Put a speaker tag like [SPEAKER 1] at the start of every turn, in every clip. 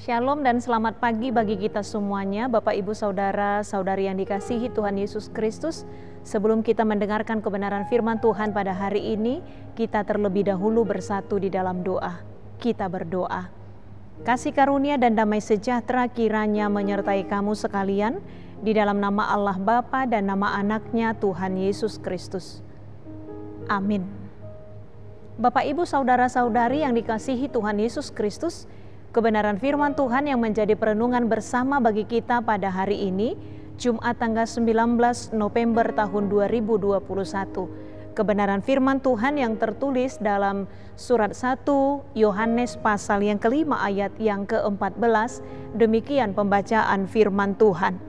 [SPEAKER 1] Shalom dan selamat pagi bagi kita semuanya, Bapak Ibu Saudara, Saudari yang dikasihi Tuhan Yesus Kristus. Sebelum kita mendengarkan kebenaran firman Tuhan pada hari ini, kita terlebih dahulu bersatu di dalam doa. Kita berdoa. Kasih karunia dan damai sejahtera kiranya menyertai kamu sekalian, di dalam nama Allah Bapa dan nama anaknya Tuhan Yesus Kristus. Amin. Bapak Ibu Saudara-saudari yang dikasihi Tuhan Yesus Kristus, kebenaran firman Tuhan yang menjadi perenungan bersama bagi kita pada hari ini, Jumat tanggal 19 November tahun 2021. Kebenaran firman Tuhan yang tertulis dalam surat 1 Yohanes pasal yang kelima ayat yang ke-14, demikian pembacaan firman Tuhan.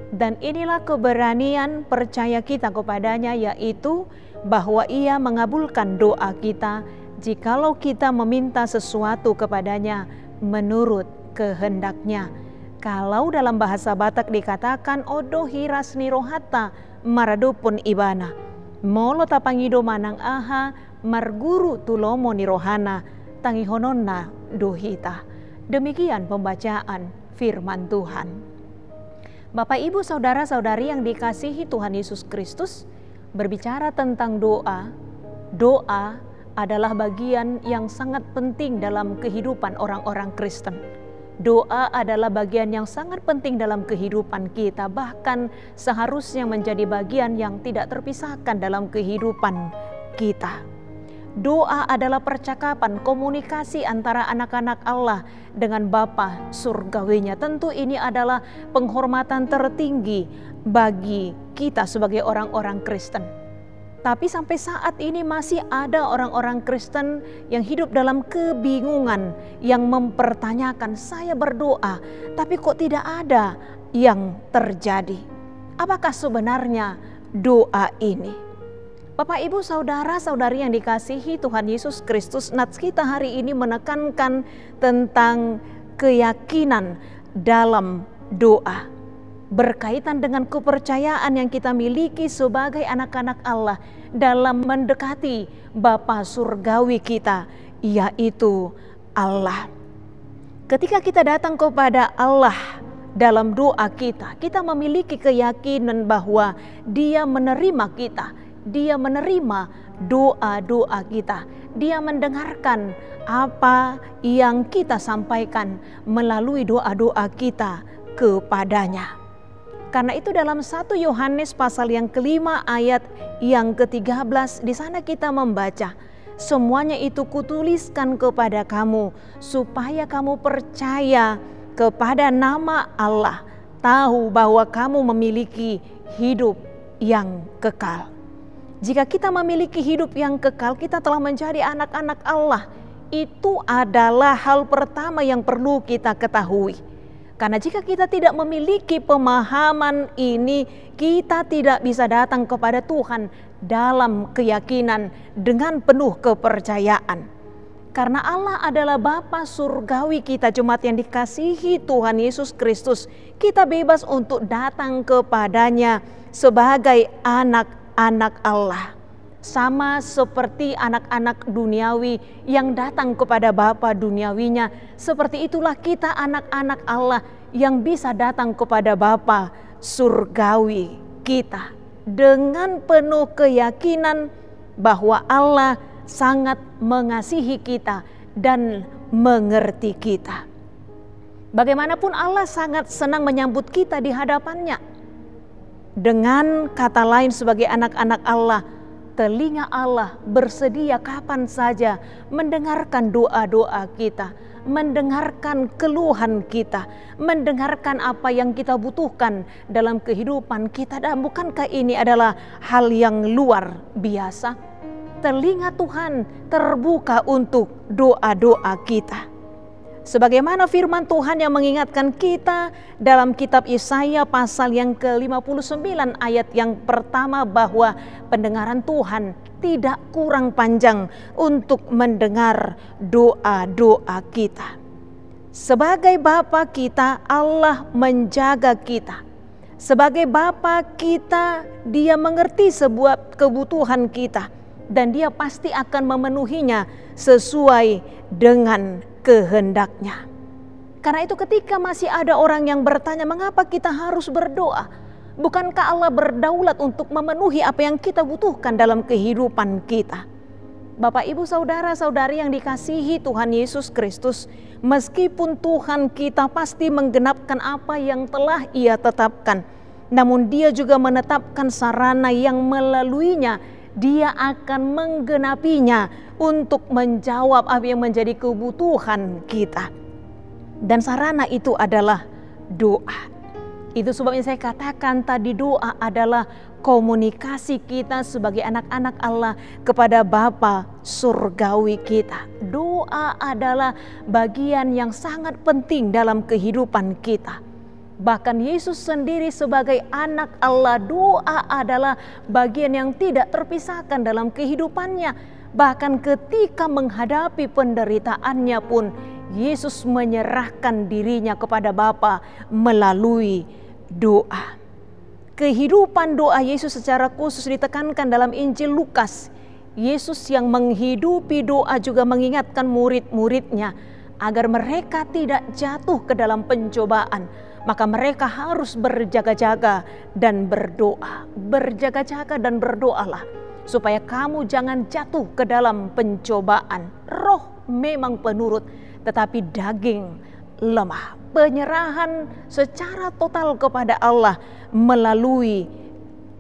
[SPEAKER 1] Dan inilah keberanian percaya kita kepadanya, yaitu bahwa Ia mengabulkan doa kita jikalau kita meminta sesuatu kepadanya menurut kehendaknya. Kalau dalam bahasa Batak dikatakan odo hiras nirohata maradopun ibana, molo tapangido manang aha marguru tulomo nirohana tangihononna dohita. Demikian pembacaan firman Tuhan. Bapak Ibu Saudara-saudari yang dikasihi Tuhan Yesus Kristus, berbicara tentang doa, doa adalah bagian yang sangat penting dalam kehidupan orang-orang Kristen. Doa adalah bagian yang sangat penting dalam kehidupan kita, bahkan seharusnya menjadi bagian yang tidak terpisahkan dalam kehidupan kita. Doa adalah percakapan, komunikasi antara anak-anak Allah dengan Bapa surgawinya. Tentu ini adalah penghormatan tertinggi bagi kita sebagai orang-orang Kristen. Tapi sampai saat ini masih ada orang-orang Kristen yang hidup dalam kebingungan, yang mempertanyakan, saya berdoa tapi kok tidak ada yang terjadi. Apakah sebenarnya doa ini? Bapak Ibu Saudara-saudari yang dikasihi Tuhan Yesus Kristus, nats kita hari ini menekankan tentang keyakinan dalam doa, berkaitan dengan kepercayaan yang kita miliki sebagai anak-anak Allah dalam mendekati Bapa surgawi kita, yaitu Allah. Ketika kita datang kepada Allah dalam doa kita, kita memiliki keyakinan bahwa Dia menerima kita, Dia menerima doa-doa kita, Dia mendengarkan apa yang kita sampaikan melalui doa-doa kita kepadanya. Karena itu dalam 1 Yohanes pasal yang kelima ayat yang ke-13, di sana kita membaca, semuanya itu kutuliskan kepada kamu supaya kamu percaya kepada nama Allah, tahu bahwa kamu memiliki hidup yang kekal. Jika kita memiliki hidup yang kekal, kita telah menjadi anak-anak Allah. Itu adalah hal pertama yang perlu kita ketahui. Karena jika kita tidak memiliki pemahaman ini, kita tidak bisa datang kepada Tuhan dalam keyakinan dengan penuh kepercayaan. Karena Allah adalah Bapa surgawi kita, jemaat yang dikasihi Tuhan Yesus Kristus, kita bebas untuk datang kepadanya sebagai anak-anak Allah. Sama seperti anak-anak duniawi yang datang kepada Bapa duniawinya, seperti itulah kita anak-anak Allah yang bisa datang kepada Bapa surgawi kita dengan penuh keyakinan bahwa Allah sangat mengasihi kita dan mengerti kita. Bagaimanapun Allah sangat senang menyambut kita di hadapannya. Dengan kata lain, sebagai anak-anak Allah, telinga Allah bersedia kapan saja mendengarkan doa-doa kita, mendengarkan keluhan kita, mendengarkan apa yang kita butuhkan dalam kehidupan kita. Dan bukankah ini adalah hal yang luar biasa? Telinga Tuhan terbuka untuk doa-doa kita. Sebagaimana firman Tuhan yang mengingatkan kita dalam kitab Yesaya pasal yang ke-59 ayat yang pertama, bahwa pendengaran Tuhan tidak kurang panjang untuk mendengar doa-doa kita. Sebagai Bapa kita, Allah menjaga kita. Sebagai Bapa kita, Dia mengerti sebuah kebutuhan kita, dan Dia pasti akan memenuhinya sesuai dengan kehendaknya. Karena itu ketika masih ada orang yang bertanya mengapa kita harus berdoa, bukankah Allah berdaulat untuk memenuhi apa yang kita butuhkan dalam kehidupan kita? Bapak, Ibu, saudara-saudari yang dikasihi Tuhan Yesus Kristus, meskipun Tuhan kita pasti menggenapkan apa yang telah Ia tetapkan, namun Dia juga menetapkan sarana yang melaluinya Dia akan menggenapinya untuk menjawab apa yang menjadi kebutuhan kita. Dan sarana itu adalah doa. Itu sebabnya saya katakan tadi, doa adalah komunikasi kita sebagai anak-anak Allah kepada Bapa surgawi kita. Doa adalah bagian yang sangat penting dalam kehidupan kita. Bahkan Yesus sendiri sebagai anak Allah, doa adalah bagian yang tidak terpisahkan dalam kehidupannya. Bahkan ketika menghadapi penderitaannya pun, Yesus menyerahkan dirinya kepada Bapa melalui doa. Kehidupan doa Yesus secara khusus ditekankan dalam Injil Lukas. Yesus yang menghidupi doa juga mengingatkan murid-muridnya agar mereka tidak jatuh ke dalam pencobaan. Maka mereka harus berjaga-jaga dan berdoa. Berjaga-jaga dan berdoalah supaya kamu jangan jatuh ke dalam pencobaan. Roh memang penurut, tetapi daging lemah. Penyerahan secara total kepada Allah melalui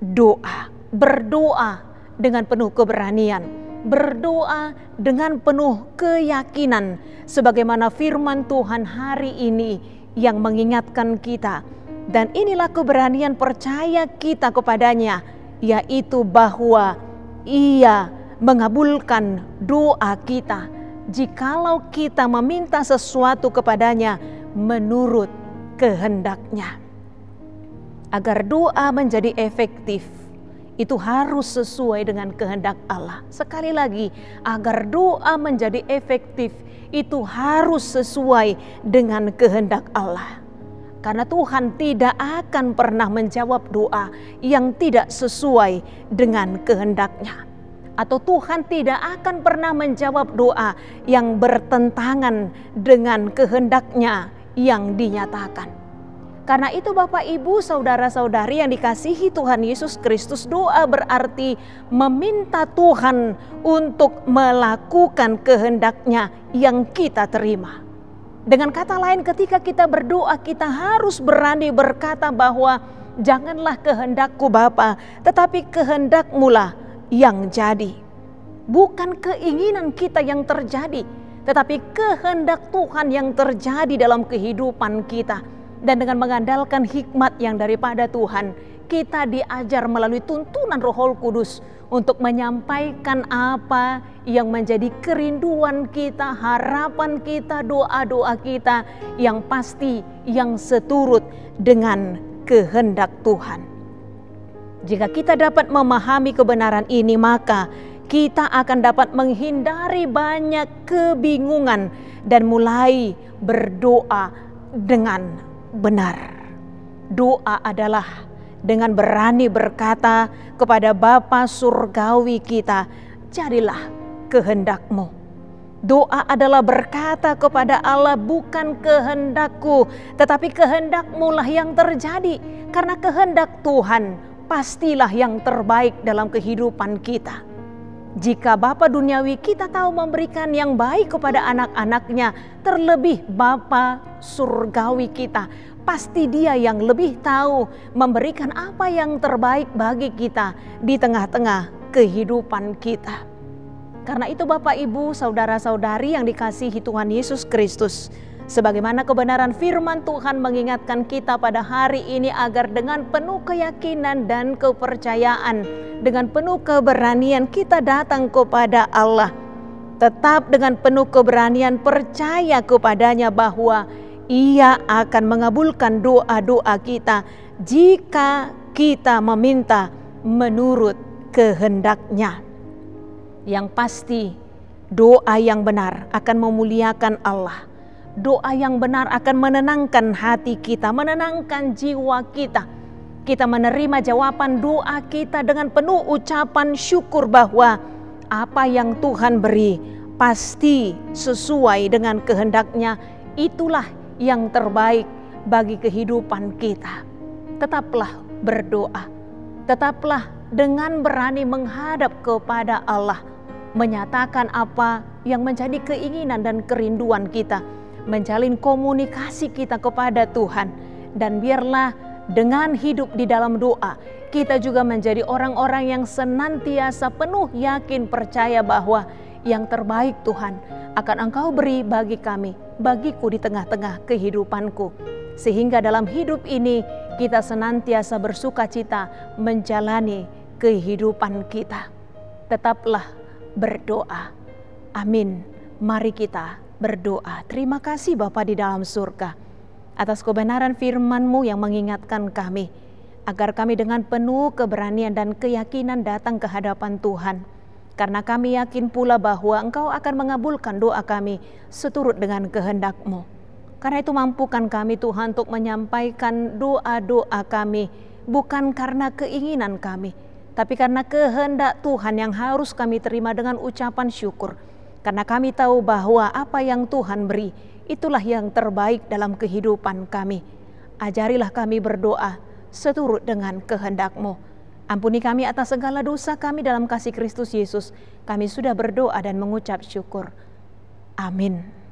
[SPEAKER 1] doa. Berdoa dengan penuh keberanian. Berdoa dengan penuh keyakinan. Sebagaimana firman Tuhan hari ini yang mengingatkan kita. Dan inilah keberanian percaya kita kepadanya, yaitu bahwa Ia mengabulkan doa kita jikalau kita meminta sesuatu kepadanya menurut kehendak-Nya. Agar doa menjadi efektif, itu harus sesuai dengan kehendak Allah. Sekali lagi, agar doa menjadi efektif, itu harus sesuai dengan kehendak Allah. Karena Tuhan tidak akan pernah menjawab doa yang tidak sesuai dengan kehendak-Nya. Atau Tuhan tidak akan pernah menjawab doa yang bertentangan dengan kehendak-Nya yang dinyatakan. Karena itu Bapak, Ibu, saudara-saudari yang dikasihi Tuhan Yesus Kristus, doa berarti meminta Tuhan untuk melakukan kehendak-Nya yang kita terima. Dengan kata lain, ketika kita berdoa, kita harus berani berkata bahwa janganlah kehendak-Ku Bapa, tetapi kehendak-Mu lah yang jadi. Bukan keinginan kita yang terjadi, tetapi kehendak Tuhan yang terjadi dalam kehidupan kita. Dan dengan mengandalkan hikmat yang daripada Tuhan, kita diajar melalui tuntunan Roh Kudus untuk menyampaikan apa yang menjadi kerinduan kita, harapan kita, doa-doa kita yang pasti, yang seturut dengan kehendak Tuhan. Jika kita dapat memahami kebenaran ini, maka kita akan dapat menghindari banyak kebingungan dan mulai berdoa dengan benar. Doa adalah dengan berani berkata kepada Bapa surgawi kita, jadilah kehendak-Mu. Doa adalah berkata kepada Allah, bukan kehendak-Ku, tetapi kehendak-Mu lah yang terjadi. Karena kehendak Tuhan pastilah yang terbaik dalam kehidupan kita. Jika Bapa duniawi kita tahu memberikan yang baik kepada anak-anaknya, terlebih Bapa surgawi kita, pasti Dia yang lebih tahu memberikan apa yang terbaik bagi kita di tengah-tengah kehidupan kita. Karena itu Bapak, Ibu, saudara-saudari yang dikasihi Tuhan Yesus Kristus, sebagaimana kebenaran firman Tuhan mengingatkan kita pada hari ini agar dengan penuh keyakinan dan kepercayaan, dengan penuh keberanian kita datang kepada Allah. Tetap dengan penuh keberanian percaya kepadanya bahwa Ia akan mengabulkan doa-doa kita jika kita meminta menurut kehendak-Nya. Yang pasti doa yang benar akan memuliakan Allah. Doa yang benar akan menenangkan hati kita, menenangkan jiwa kita. Kita menerima jawaban doa kita dengan penuh ucapan syukur bahwa apa yang Tuhan beri pasti sesuai dengan kehendak-Nya. Itulah yang terbaik bagi kehidupan kita. Tetaplah berdoa, tetaplah dengan berani menghadap kepada Allah, menyatakan apa yang menjadi keinginan dan kerinduan kita, menjalin komunikasi kita kepada Tuhan, dan biarlah dengan hidup di dalam doa, kita juga menjadi orang-orang yang senantiasa penuh yakin percaya bahwa yang terbaik Tuhan akan Engkau beri bagi kami, bagiku di tengah-tengah kehidupanku. Sehingga dalam hidup ini kita senantiasa bersuka cita menjalani kehidupan kita. Tetaplah berdoa. Amin. Mari kita berdoa. Terima kasih Bapa di dalam surga, atas kebenaran firman-Mu yang mengingatkan kami, agar kami dengan penuh keberanian dan keyakinan datang ke hadapan Tuhan. Karena kami yakin pula bahwa Engkau akan mengabulkan doa kami seturut dengan kehendak-Mu. Karena itu mampukan kami Tuhan untuk menyampaikan doa-doa kami, bukan karena keinginan kami, tapi karena kehendak Tuhan yang harus kami terima dengan ucapan syukur. Karena kami tahu bahwa apa yang Tuhan beri, itulah yang terbaik dalam kehidupan kami. Ajarilah kami berdoa seturut dengan kehendak-Mu. Ampuni kami atas segala dosa kami dalam kasih Kristus Yesus. Kami sudah berdoa dan mengucap syukur. Amin.